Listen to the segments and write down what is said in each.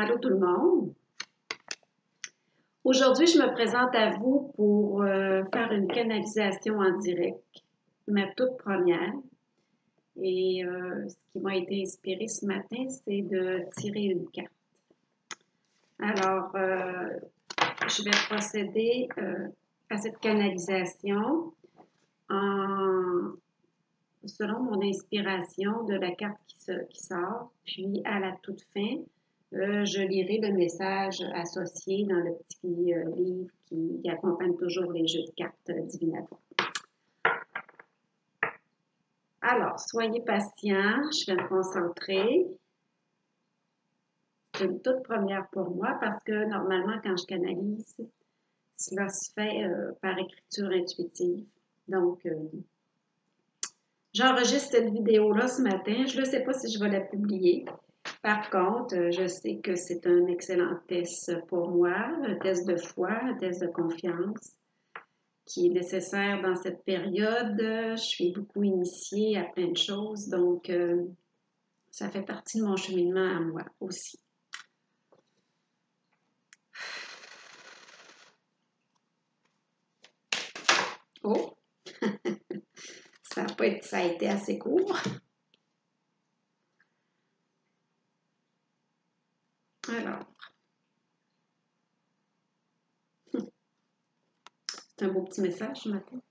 Allô tout le monde. Aujourd'hui, je me présente à vous pour faire une canalisation en direct, ma toute première. Et ce qui m'a été inspiré ce matin, c'est de tirer une carte. Alors, je vais procéder à cette canalisation selon mon inspiration de la carte qui sort. Puis, à la toute fin, je lirai le message associé dans le petit livre qui accompagne toujours les jeux de cartes divinatoires. Alors, soyez patients, je vais me concentrer. C'est une toute première pour moi parce que normalement, quand je canalise, cela se fait par écriture intuitive. Donc, j'enregistre cette vidéo-là ce matin. Je ne sais pas si je vais la publier. Par contre, je sais que c'est un excellent test pour moi, un test de foi, un test de confiance qui est nécessaire dans cette période. Je suis beaucoup initiée à plein de choses, donc ça fait partie de mon cheminement à moi aussi. Oh! Ça a été assez court. Alors, c'est un beau petit message ce matin.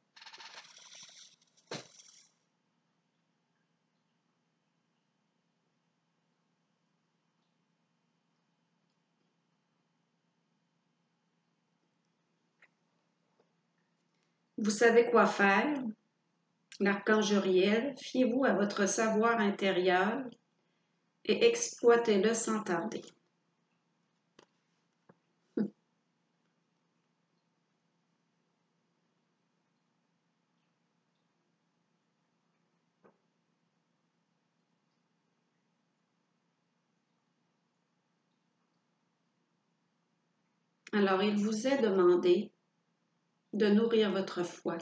Vous savez quoi faire? L'archange Uriel, fiez-vous à votre savoir intérieur et exploitez-le sans tarder. Alors, il vous est demandé de nourrir votre foi.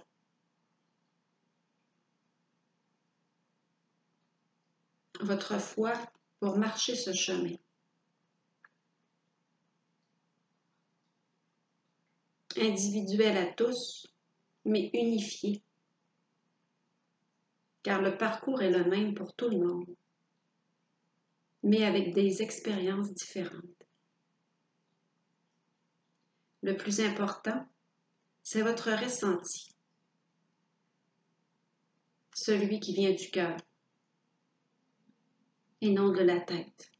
Votre foi pour marcher ce chemin. Individuel à tous, mais unifié, car le parcours est le même pour tout le monde, mais avec des expériences différentes. Le plus important, c'est votre ressenti, celui qui vient du cœur et non de la tête.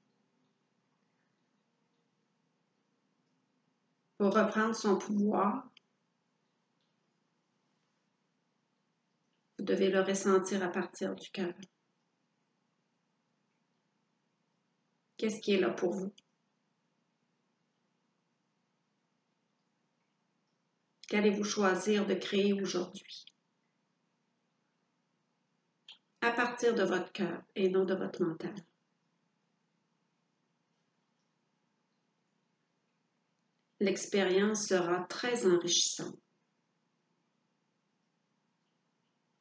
Pour reprendre son pouvoir, vous devez le ressentir à partir du cœur. Qu'est-ce qui est là pour vous? Qu'allez-vous choisir de créer aujourd'hui? À partir de votre cœur et non de votre mental. L'expérience sera très enrichissante.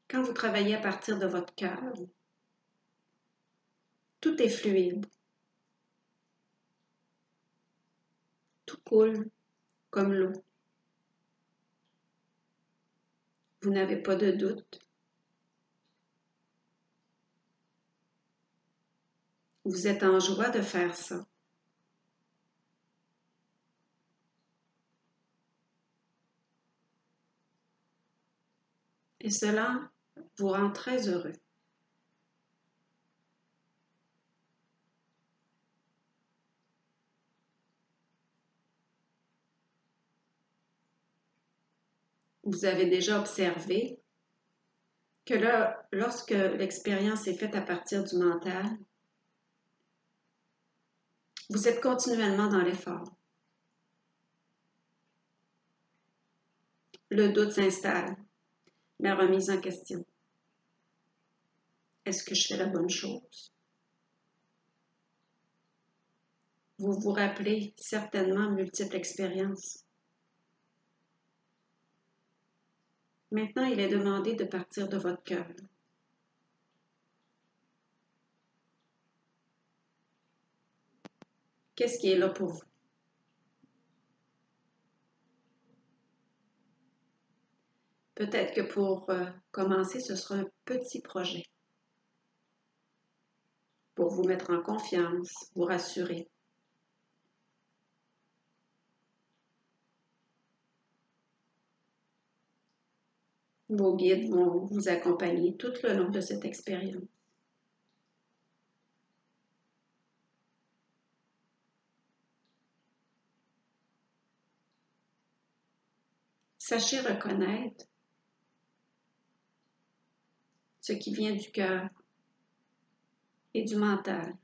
Quand vous travaillez à partir de votre cœur, tout est fluide. Tout coule comme l'eau. Vous n'avez pas de doute. Vous êtes en joie de faire ça. Et cela vous rend très heureux. Vous avez déjà observé que là, lorsque l'expérience est faite à partir du mental, vous êtes continuellement dans l'effort. Le doute s'installe, la remise en question. Est-ce que je fais la bonne chose? Vous vous rappelez certainement multiples expériences. Maintenant, il est demandé de partir de votre cœur. Qu'est-ce qui est là pour vous? Peut-être que pour commencer, ce sera un petit projet pour vous mettre en confiance, vous rassurer. Vos guides vont vous accompagner tout le long de cette expérience. Sachez reconnaître ce qui vient du cœur et du mental.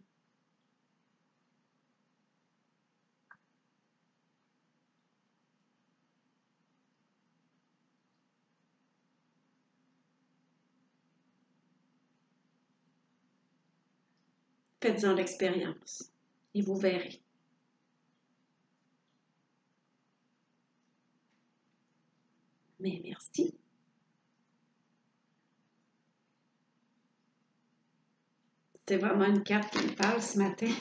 Faites-en l'expérience et vous verrez. Mais merci. C'est vraiment une carte qui me parle ce matin.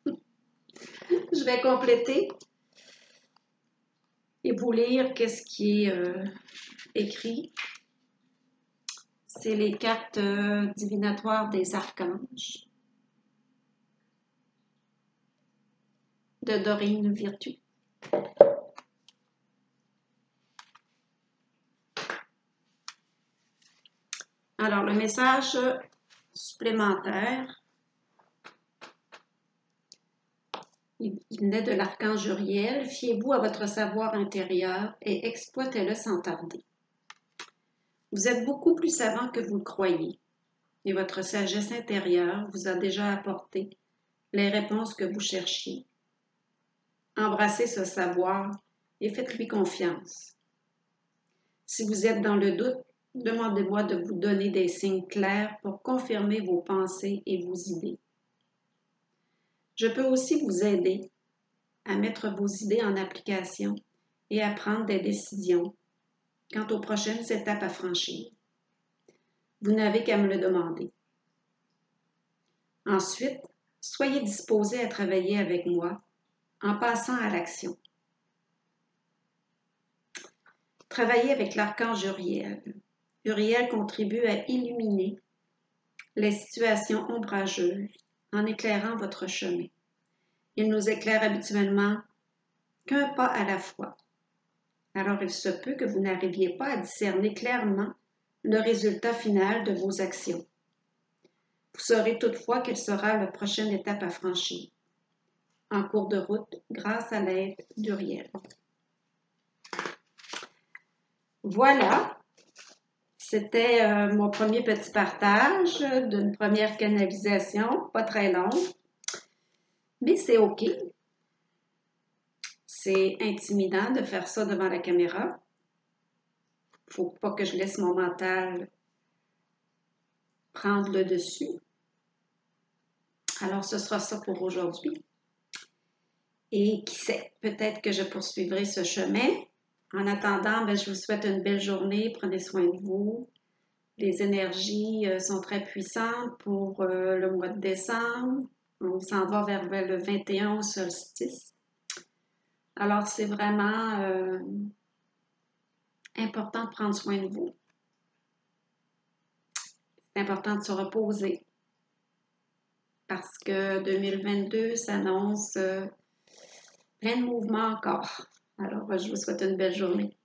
Je vais compléter et vous lire qu'est-ce qui est écrit. C'est les cartes divinatoires des archanges de Dorine Virtue. Alors, le message supplémentaire, il naît de l'archange Uriel. Fiez-vous à votre savoir intérieur et exploitez-le sans tarder. Vous êtes beaucoup plus savant que vous le croyez et votre sagesse intérieure vous a déjà apporté les réponses que vous cherchiez. Embrassez ce savoir et faites-lui confiance. Si vous êtes dans le doute, demandez-moi de vous donner des signes clairs pour confirmer vos pensées et vos idées. Je peux aussi vous aider à mettre vos idées en application et à prendre des décisions quant aux prochaines étapes à franchir. Vous n'avez qu'à me le demander. Ensuite, soyez disposé à travailler avec moi en passant à l'action. Travaillez avec l'archange Uriel. Uriel contribue à illuminer les situations ombrageuses en éclairant votre chemin. Il nous éclaire habituellement qu'un pas à la fois. Alors il se peut que vous n'arriviez pas à discerner clairement le résultat final de vos actions. Vous saurez toutefois quelle sera la prochaine étape à franchir en cours de route grâce à l'aide d'Uriel. Voilà, c'était mon premier petit partage d'une première canalisation, pas très longue, mais c'est OK. C'est intimidant de faire ça devant la caméra. Il ne faut pas que je laisse mon mental prendre le dessus. Alors, ce sera ça pour aujourd'hui. Et qui sait, peut-être que je poursuivrai ce chemin. En attendant, je vous souhaite une belle journée. Prenez soin de vous. Les énergies sont très puissantes pour le mois de décembre. On s'en va vers le 21 au solstice. Alors, c'est vraiment important de prendre soin de vous. C'est important de se reposer parce que 2022 s'annonce plein de mouvements encore. Alors, je vous souhaite une belle journée.